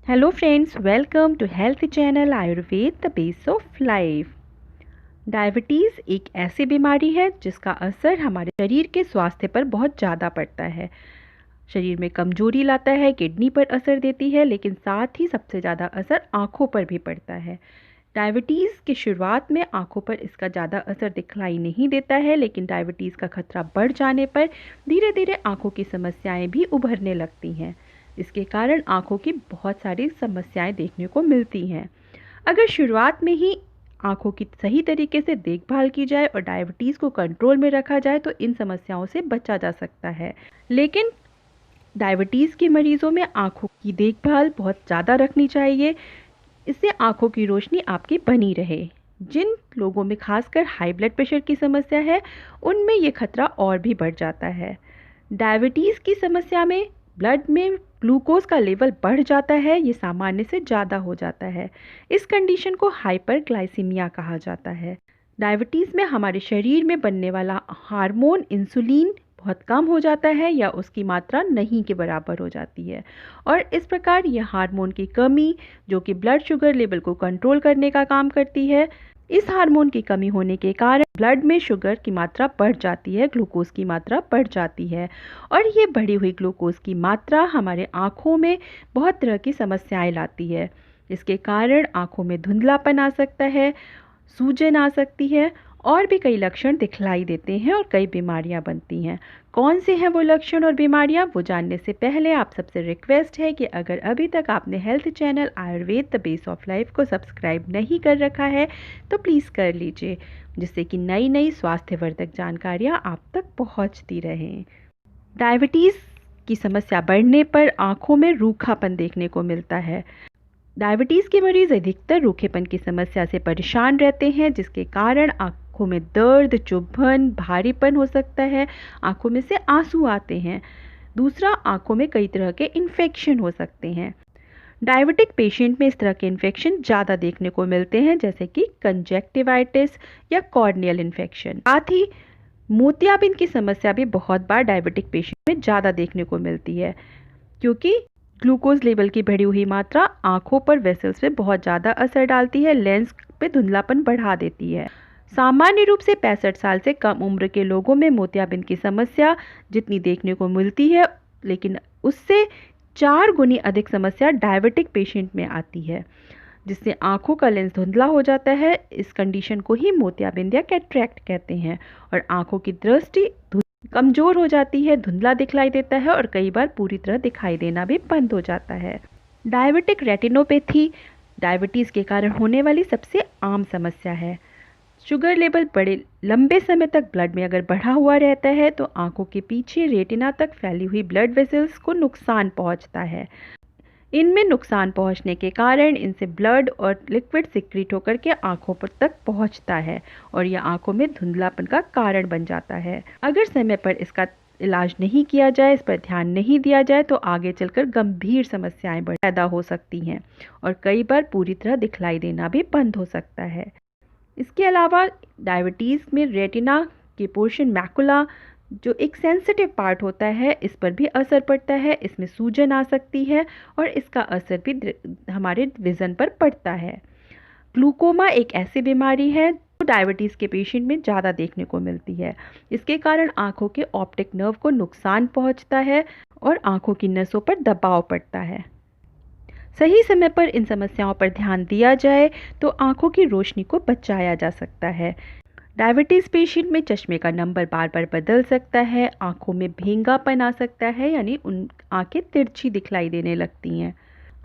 Hello friends, welcome to health channel Ayurveda the base of life. Diabetes एक ऐसी बीमारी है जिसका असर हमारे शरीर के स्वास्थ्य पर बहुत ज़्यादा पड़ता है। शरीर में कमजोरी लाता है, किडनी पर असर देती है, लेकिन साथ ही सबसे ज़्यादा असर आँखों पर भी पड़ता है। डायबिटीज़ की शुरुआत में आँखों पर इसका ज़्यादा असर दिखलाई नहीं देता है, लेकिन डायबिटीज़ का खतरा बढ़ जाने पर धीरे धीरे आँखों की समस्याएं भी उभरने लगती हैं। इसके कारण आँखों की बहुत सारी समस्याएं देखने को मिलती हैं। अगर शुरुआत में ही आँखों की सही तरीके से देखभाल की जाए और डायबिटीज़ को कंट्रोल में रखा जाए तो इन समस्याओं से बचा जा सकता है। लेकिन डायबिटीज़ के मरीज़ों में आँखों की देखभाल बहुत ज़्यादा रखनी चाहिए। इससे आँखों की रोशनी आपकी बनी रहे। जिन लोगों में खासकर हाई ब्लड प्रेशर की समस्या है, उनमें ये खतरा और भी बढ़ जाता है। डायबिटीज़ की समस्या में ब्लड में ग्लूकोज का लेवल बढ़ जाता है, ये सामान्य से ज़्यादा हो जाता है। इस कंडीशन को हाइपरग्लाइसीमिया कहा जाता है। डायबिटीज़ में हमारे शरीर में बनने वाला हार्मोन इंसुलिन बहुत कम हो जाता है या उसकी मात्रा नहीं के बराबर हो जाती है, और इस प्रकार यह हार्मोन की कमी, जो कि ब्लड शुगर लेवल को कंट्रोल करने का काम करती है, इस हार्मोन की कमी होने के कारण ब्लड में शुगर की मात्रा बढ़ जाती है, ग्लूकोज की मात्रा बढ़ जाती है, और ये बढ़ी हुई ग्लूकोज की मात्रा हमारे आँखों में बहुत तरह की समस्याएं लाती है। इसके कारण आँखों में धुंधलापन आ सकता है, सूजन आ सकती है, और भी कई लक्षण दिखलाई देते हैं और कई बीमारियां बनती हैं। कौन से हैं वो लक्षण और बीमारियां, वो जानने से पहले आप सबसे रिक्वेस्ट है कि अगर अभी तक आपने health channel Ayurveda the base of life को सब्सक्राइब नहीं कर रखा है तो प्लीज़ कर लीजिए, जिससे कि नई नई स्वास्थ्यवर्धक जानकारियां आप तक पहुंचती रहें। डायबिटीज़ की समस्या बढ़ने पर आँखों में रूखापन देखने को मिलता है। डायबिटीज़ के मरीज़ अधिकतर रूखेपन की समस्या से परेशान रहते हैं, जिसके कारण आँखों में दर्द, चुभन, भारीपन हो सकता है, आँखों में से आंसू आते हैं। दूसरा, आँखों में कई तरह के इन्फेक्शन हो सकते हैं। डायबिटिक पेशेंट में इस तरह के इन्फेक्शन ज़्यादा देखने को मिलते हैं, जैसे कि कंजक्टिवाइटिस या कॉर्नियल इन्फेक्शन। साथ ही मोतियाबिंद की समस्या भी बहुत बार डायबिटिक पेशेंट में ज़्यादा देखने को मिलती है, क्योंकि ग्लूकोज लेवल की बढ़ी हुई मात्रा आंखों पर वेसल्स पे बहुत ज़्यादा असर डालती है, लेंस पे धुंधलापन बढ़ा देती है। सामान्य रूप से 65 साल से कम उम्र के लोगों में मोतियाबिंद की समस्या जितनी देखने को मिलती है, लेकिन उससे 4 गुनी अधिक समस्या डायबिटिक पेशेंट में आती है, जिससे आंखों का लेंस धुंधला हो जाता है। इस कंडीशन को ही मोतियाबिंद या कैटरैक्ट कहते हैं, और आंखों की दृष्टि कमज़ोर हो जाती है, धुंधला दिखलाई देता है, और कई बार पूरी तरह दिखाई देना भी बंद हो जाता है। डायबिटिक रेटिनोपैथी डायबिटीज़ के कारण होने वाली सबसे आम समस्या है। शुगर लेवल बड़े लंबे समय तक ब्लड में अगर बढ़ा हुआ रहता है तो आंखों के पीछे रेटिना तक फैली हुई ब्लड वेसल्स को नुकसान पहुंचता है। इनमें नुकसान पहुंचने के कारण इनसे ब्लड और लिक्विड सिक्रीट होकर के आंखों पर तक पहुंचता है, और यह आंखों में धुंधलापन का कारण बन जाता है। अगर समय पर इसका इलाज नहीं किया जाए, इस पर ध्यान नहीं दिया जाए, तो आगे चलकर गंभीर समस्याएं पैदा हो सकती हैं, और कई बार पूरी तरह दिखलाई देना भी बंद हो सकता है। इसके अलावा डायबिटीज़ में रेटिना के पोर्शन मैकुला, जो एक सेंसिटिव पार्ट होता है, इस पर भी असर पड़ता है। इसमें सूजन आ सकती है, और इसका असर भी हमारे विज़न पर पड़ता है। ग्लूकोमा एक ऐसी बीमारी है जो डायबिटीज़ के पेशेंट में ज़्यादा देखने को मिलती है। इसके कारण आंखों के ऑप्टिक नर्व को नुकसान पहुंचता है, और आंखों की नसों पर दबाव पड़ता है। सही समय पर इन समस्याओं पर ध्यान दिया जाए तो आंखों की रोशनी को बचाया जा सकता है। डायबिटीज़ पेशेंट में चश्मे का नंबर बार बार बदल सकता है, आंखों में भेंगापन आ सकता है, यानी उन आंखें तिरछी दिखलाई देने लगती हैं।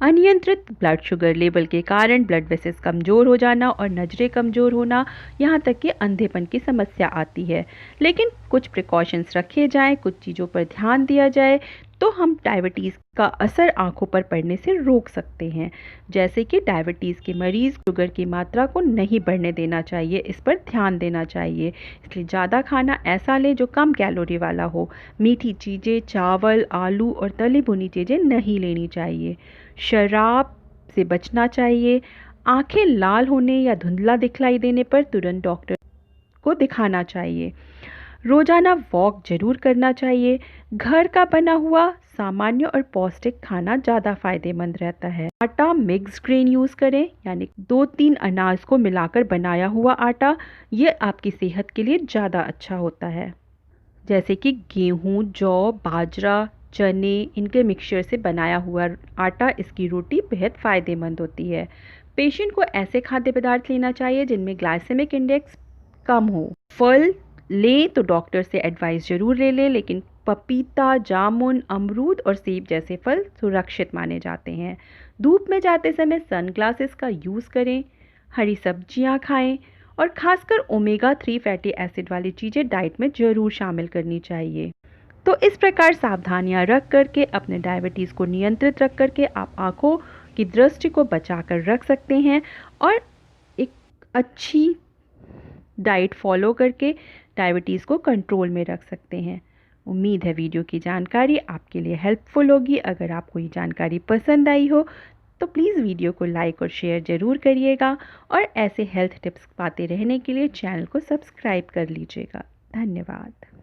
अनियंत्रित ब्लड शुगर लेवल के कारण ब्लड वेसल्स कमज़ोर हो जाना और नज़रें कमज़ोर होना, यहाँ तक कि अंधेपन की समस्या आती है। लेकिन कुछ प्रिकॉशंस रखे जाएं, कुछ चीज़ों पर ध्यान दिया जाए, तो हम डायबिटीज़ का असर आंखों पर पड़ने से रोक सकते हैं। जैसे कि डायबिटीज़ के मरीज़ शुगर की मात्रा को नहीं बढ़ने देना चाहिए, इस पर ध्यान देना चाहिए। इसलिए ज़्यादा खाना ऐसा लें जो कम कैलोरी वाला हो। मीठी चीज़ें, चावल, आलू और तली भुनी चीज़ें नहीं लेनी चाहिए। शराब से बचना चाहिए। आंखें लाल होने या धुंधला दिखलाई देने पर तुरंत डॉक्टर को दिखाना चाहिए। रोजाना वॉक जरूर करना चाहिए। घर का बना हुआ सामान्य और पौष्टिक खाना ज़्यादा फायदेमंद रहता है। आटा मिक्स ग्रेन यूज़ करें, यानी 2-3 अनाज को मिलाकर बनाया हुआ आटा, ये आपकी सेहत के लिए ज़्यादा अच्छा होता है। जैसे कि गेहूँ, जौ, बाजरा, चने, इनके मिक्सचर से बनाया हुआ आटा, इसकी रोटी बेहद फ़ायदेमंद होती है। पेशेंट को ऐसे खाद्य पदार्थ लेना चाहिए जिनमें ग्लाइसेमिक इंडेक्स कम हो। फल लें तो डॉक्टर से एडवाइस ज़रूर ले लें, लेकिन पपीता, जामुन, अमरूद और सेब जैसे फल सुरक्षित माने जाते हैं। धूप में जाते समय सनग्लासेस का यूज़ करें, हरी सब्जियां खाएं और खासकर ओमेगा 3 फैटी एसिड वाली चीज़ें डाइट में ज़रूर शामिल करनी चाहिए। तो इस प्रकार सावधानियां रख करके अपने डायबिटीज़ को नियंत्रित रख करके आप आँखों की दृष्टि को बचा कर रख सकते हैं और एक अच्छी डाइट फॉलो करके डायबिटीज़ को कंट्रोल में रख सकते हैं। उम्मीद है वीडियो की जानकारी आपके लिए हेल्पफुल होगी। अगर आपको ये जानकारी पसंद आई हो तो प्लीज़ वीडियो को लाइक और शेयर ज़रूर करिएगा और ऐसे हेल्थ टिप्स पाते रहने के लिए चैनल को सब्सक्राइब कर लीजिएगा। धन्यवाद।